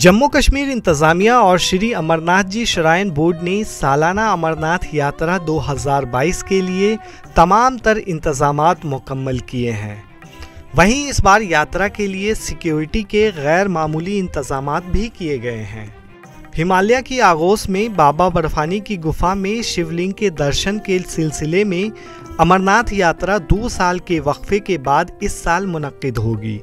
जम्मू कश्मीर इंतज़ामिया और Shri Amarnath ji shrine board ने सालाना अमरनाथ यात्रा 2022 के लिए तमाम तर इंतज़ामात मुकम्मल किए हैं। वहीं इस बार यात्रा के लिए सिक्योरिटी के गैर मामूली इंतज़ामात भी किए गए हैं। हिमालय की आगोश में बाबा बर्फानी की गुफा में शिवलिंग के दर्शन के सिलसिले में अमरनाथ यात्रा 2 साल के वक्फे के बाद इस साल मुनक्किद होगी।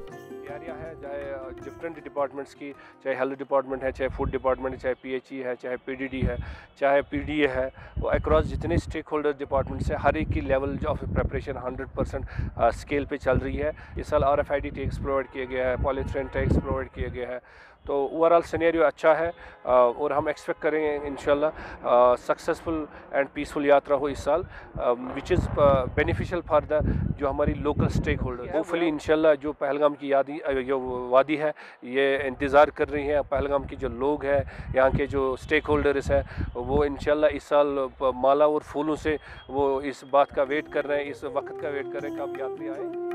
डिफरेंट डिपार्टमेंट्स की, चाहे हेल्थ डिपार्टमेंट है, चाहे फूड डिपार्टमेंट है, चाहे पीएचई है, चाहे पीडीडी है, चाहे पीडीए है, वो अक्रॉस जितने स्टेक होल्डर डिपार्टमेंट्स है, हर एक की लेवल ऑफ प्रिपरेशन 100% स्केल पे चल रही है। इस साल RFID टैग्स प्रोवाइड किया गया है, पॉलीथीन टैग्स प्रोवाइड किया गया है, तो ओवरऑल सिनेरियो अच्छा है और हम एक्सपेक्ट करेंगे इंशाल्लाह सक्सेसफुल एंड पीसफुल यात्रा हो इस साल, which is beneficial for the जो हमारी लोकल स्टेक होल्डर। होपफुली इंशाल्लाह जो पहलगाम की जो वादी है ये इंतज़ार कर रही हैं, पहलगाम की जो लोग हैं, यहाँ के जो स्टेक होल्डर्स हैं, वो इंशाल्लाह इस साल माला और फूलों से वो इस बात का वेट कर रहे हैं, इस वक्त का वेट कर रहे हैं कब यात्री आए।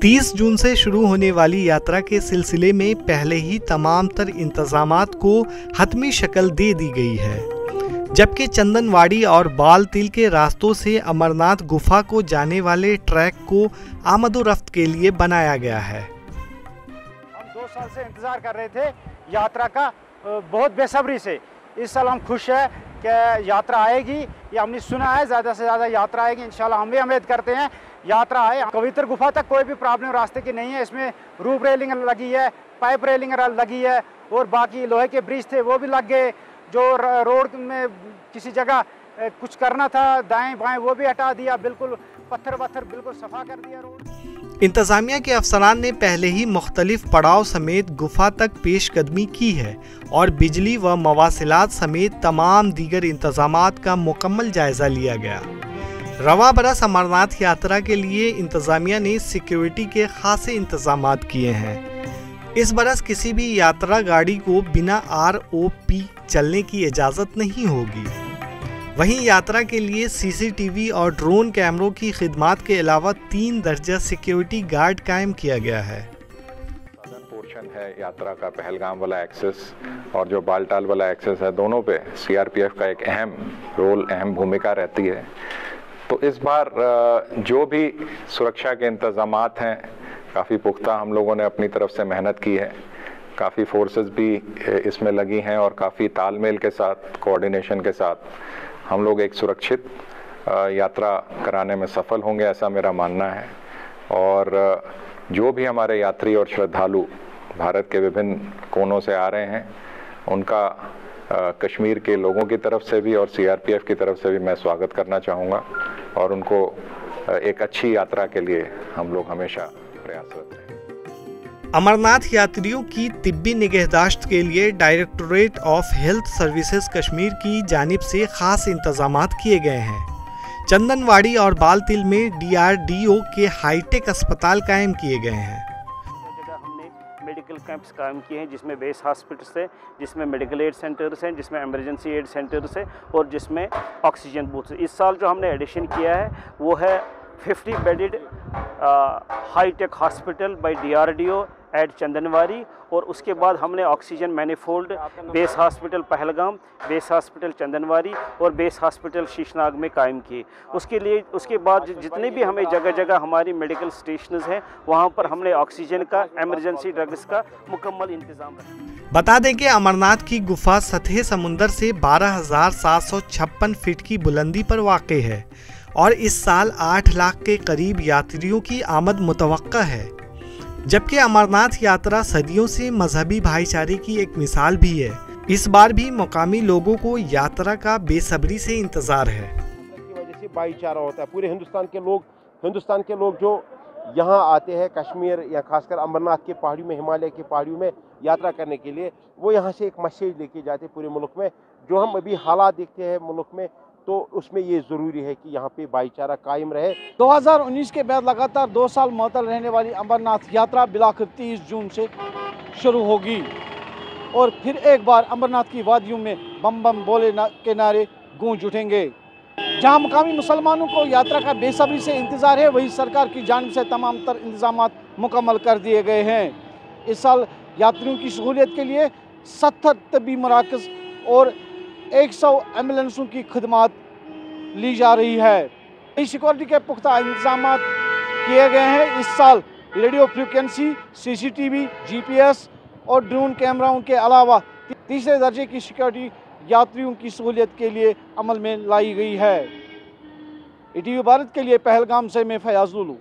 30 जून से शुरू होने वाली यात्रा के सिलसिले में पहले ही तमाम तर इंतजामात को हतमी शक्ल दे दी गई है, जबकि चंदनवाड़ी और बाल तिल के रास्तों से अमरनाथ गुफा को जाने वाले ट्रैक को आमदोरफ्त के लिए बनाया गया है। हम 2 साल से इंतजार कर रहे थे यात्रा का, बहुत बेसब्री से। इस साल हम खुश है कि यात्रा आएगी, ये हमने सुना है ज़्यादा से ज़्यादा यात्रा आएगी इंशाल्लाह। हम भी उम्मीद करते हैं यात्रा आए। पवित्र गुफा तक कोई भी प्रॉब्लम रास्ते की नहीं है, इसमें रूफ रेलिंग लगी है, पाइप रेलिंग लगी है और बाकी लोहे के ब्रिज थे वो भी लग गए। जो रोड में किसी जगह कुछ करना था दाएं बाएं वो भी हटा दिया, बिल्कुल पत्थर बिल्कुल सफा कर दिया रोड। इंतजामिया के अफसरान ने पहले ही मुख्तलिफ पड़ाव समेत गुफा तक पेशकदमी की है और बिजली व मवासिलात समेत तमाम दीगर इंतजामात का मुकम्मल जायजा लिया गया। रवा बरस अमरनाथ यात्रा के लिए इंतजामिया ने सिक्योरिटी के खासे इंतजामात किए हैं। इस बरस किसी भी यात्रा गाड़ी को बिना ROP चलने की इजाज़त नहीं होगी। वहीं यात्रा के लिए CCTV और ड्रोन कैमरों की खिदमात के अलावा 3 दर्जा सिक्योरिटी गार्ड कायम किया गया है। पोर्शन है यात्रा का, पहलगाम वाला एक्सेस और जो बालटाल वाला एक्सेस है, दोनों पे CRPF का एक अहम रोल, अहम भूमिका रहती है। तो इस बार जो भी सुरक्षा के इंतज़ामात हैं काफ़ी पुख्ता हम लोगों ने अपनी तरफ से मेहनत की है, काफ़ी फोर्सेस भी इसमें लगी हैं और काफ़ी तालमेल के साथ, कोऑर्डिनेशन के साथ हम लोग एक सुरक्षित यात्रा कराने में सफल होंगे, ऐसा मेरा मानना है। और जो भी हमारे यात्री और श्रद्धालु भारत के विभिन्न कोनों से आ रहे हैं उनका कश्मीर के लोगों की तरफ से भी और CRPF की तरफ से भी मैं स्वागत करना चाहूँगा और उनको एक अच्छी यात्रा के लिए हम लोग हमेशा प्रयासरत रहें। अमरनाथ यात्रियों की तिब्बी निगहदाश्त के लिए directorate of health services Kashmir की जानिब से खास इंतजामात किए गए हैं। चंदनवाड़ी और बाल तिल में DRDO के हाईटेक अस्पताल कायम किए गए हैं। मेडिकल कैंप्स कायम किए हैं जिसमें बेस हॉस्पिटल्स है, जिसमें मेडिकल एड सेंटर्स हैं, जिसमें इमरजेंसी एड सेंटर्स है और जिसमें ऑक्सीजन बूथ्स। इस साल जो हमने एडिशन किया है वो है 50 bedded hitech hospital by DRDO at Chandanwari, और उसके बाद हमने oxygen manifold base hospital Pahalgam, base hospital Chandanwari और बेस हॉस्पिटल शीशनाग में कायम किए। उसके बाद जितने भी हमें जगह जगह हमारी मेडिकल स्टेशंस हैं वहाँ पर हमने ऑक्सीजन का, एमरजेंसी ड्रग्स का मुकम्मल इंतज़ाम रखा। बता दें कि अमरनाथ की गुफा सतह समुंदर से 12,756 फीट की बुलंदी पर वाक़ है और इस साल 8 लाख के करीब यात्रियों की आमद मुतवक्का है, जबकि अमरनाथ यात्रा सदियों से मजहबी भाईचारे की एक मिसाल भी है। इस बार भी मुकामी लोगों को यात्रा का बेसब्री से इंतजार है। की वजह से भाईचारा होता है। पूरे हिंदुस्तान के लोग जो यहाँ आते हैं कश्मीर या खासकर अमरनाथ के पहाड़ियों में, हिमालय की पहाड़ियों में यात्रा करने के लिए, वो यहाँ से एक मैसेज लेके जाते हैं पूरे मुल्क में। जो हम अभी हालात देखते हैं मुल्क में, तो उसमें ये ज़रूरी है कि यहाँ पे भाईचारा कायम रहे। 2019 के बाद लगातार 2 साल मुअत्तल रहने वाली अमरनाथ यात्रा बिलाखिर 30 जून से शुरू होगी और फिर एक बार अमरनाथ की वादियों में बम बम बोले के नारे गूंज उठेंगे। जहाँ मुकामी मुसलमानों को यात्रा का बेसब्री से इंतज़ार है, वहीं सरकार की जानिब से तमाम तर इंतजामात मुकम्मल कर दिए गए हैं। इस साल यात्रियों की सहूलियत के लिए 70 तबी मराकज़ और 100 एम्बुलेंसों की खदमात ली जा रही है। सिक्योरिटी के पुख्ता इंतजाम किए गए हैं। इस साल रेडियो फ्रिक्वेंसी, CCTV, GPS और ड्रोन कैमराओं के अलावा तीसरे दर्जे की सिक्योरिटी यात्रियों की सहूलियत के लिए अमल में लाई गई है। ETV भारत के लिए पहलगाम से मैं फयाज लुलू।